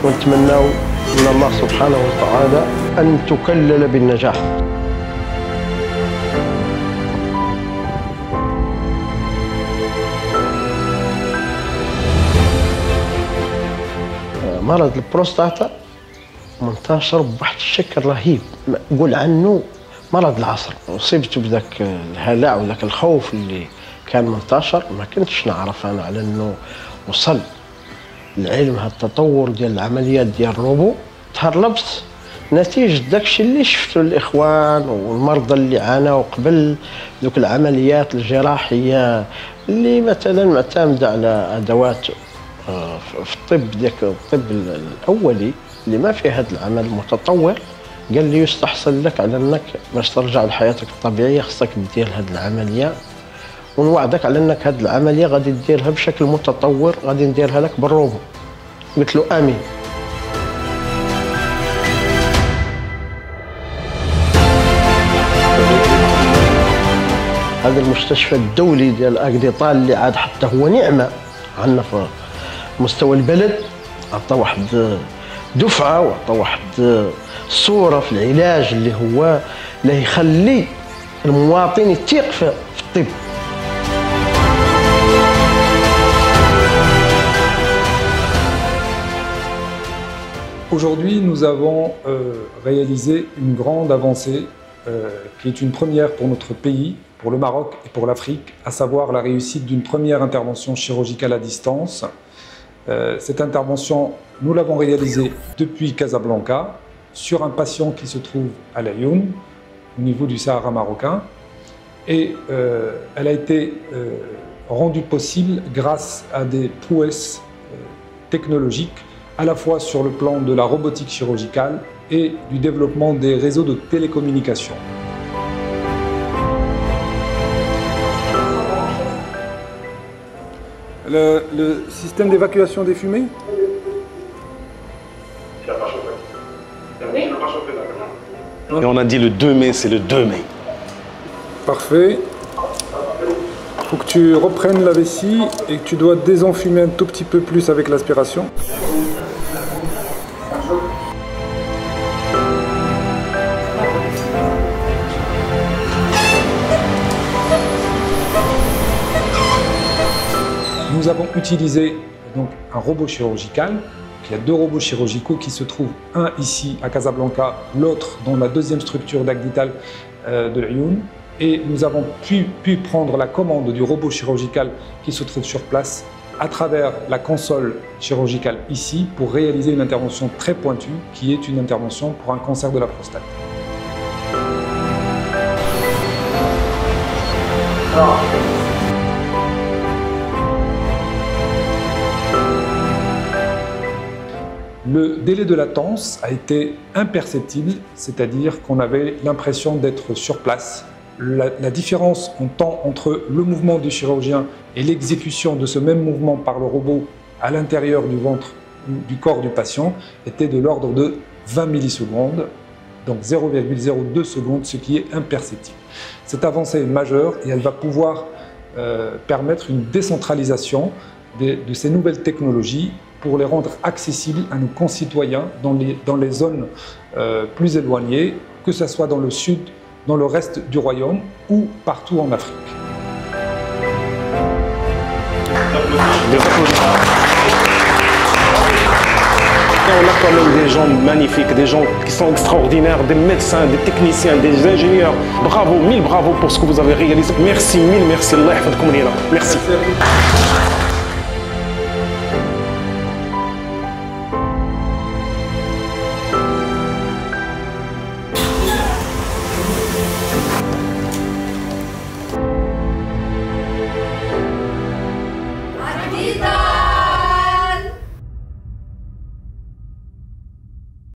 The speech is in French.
ونتمناو من الله سبحانه وتعالى أن تكلل بالنجاح. مرض البروستاتا منتشر بواحد الشكل رهيب، نقول عنه مرض العصر. أصبت بذاك الهلع وذاك الخوف اللي كان منتشر، ما كنتش نعرف أنا على أنه وصل العلم هذا التطور ديال العمليات ديال الروبو. تهربت نتيجة داكشي اللي شفتو الإخوان والمرضى اللي عانوا قبل ذوك العمليات الجراحية اللي مثلا معتمدة على أدوات في الطب، ديك الطب الأولي اللي ما فيه هذا العمل المتطور. قال لي يستحسن لك على أنك باش ترجع لحياتك الطبيعية خصك دير هذه العملية، ونوعدك على أنك هذه العملية غادي ديرها بشكل متطور، غادي نديرها لك بالروبو. قلت له آمين. هذا المستشفى الدولي ديال أكديطال اللي عاد حتى هو نعمة عندنا في مستوى البلد، عطى واحد دفعة وعطى واحد صورة في العلاج اللي هو اللي يخلي المواطن يثيق في الطب. Aujourd'hui, nous avons réalisé une grande avancée qui est une première pour notre pays, pour le Maroc et pour l'Afrique, à savoir la réussite d'une première intervention chirurgicale à distance. Cette intervention, nous l'avons réalisée depuis Casablanca, sur un patient qui se trouve à Laayoune, au niveau du Sahara marocain. Et elle a été rendue possible grâce à des prouesses technologiques, à la fois sur le plan de la robotique chirurgicale et du développement des réseaux de télécommunications. Le système d'évacuation des fumées? Et on a dit le 2 mai, c'est le 2 mai. Parfait. Il faut que tu reprennes la vessie et que tu dois désenfumer un tout petit peu plus avec l'aspiration. Nous avons utilisé donc un robot chirurgical. Il y a deux robots chirurgicaux qui se trouvent, un ici à Casablanca, l'autre dans la deuxième structure d'Agdital de Laayoune. Et nous avons pu prendre la commande du robot chirurgical qui se trouve sur place à travers la console chirurgicale ici pour réaliser une intervention très pointue qui est une intervention pour un cancer de la prostate. Le délai de latence a été imperceptible, c'est-à-dire qu'on avait l'impression d'être sur place. La différence en temps entre le mouvement du chirurgien et l'exécution de ce même mouvement par le robot à l'intérieur du ventre ou du corps du patient était de l'ordre de 20 millisecondes, donc 0,02 secondes, ce qui est imperceptible. Cette avancée est majeure et elle va pouvoir permettre une décentralisation de ces nouvelles technologies pour les rendre accessibles à nos concitoyens dans les zones plus éloignées, que ce soit dans le sud, dans le reste du royaume ou partout en Afrique. On a quand même des gens magnifiques, des gens qui sont extraordinaires, des médecins, des techniciens, des ingénieurs. Bravo, mille bravo pour ce que vous avez réalisé. Merci, mille merci. Allah yahfadkoum lina. Merci.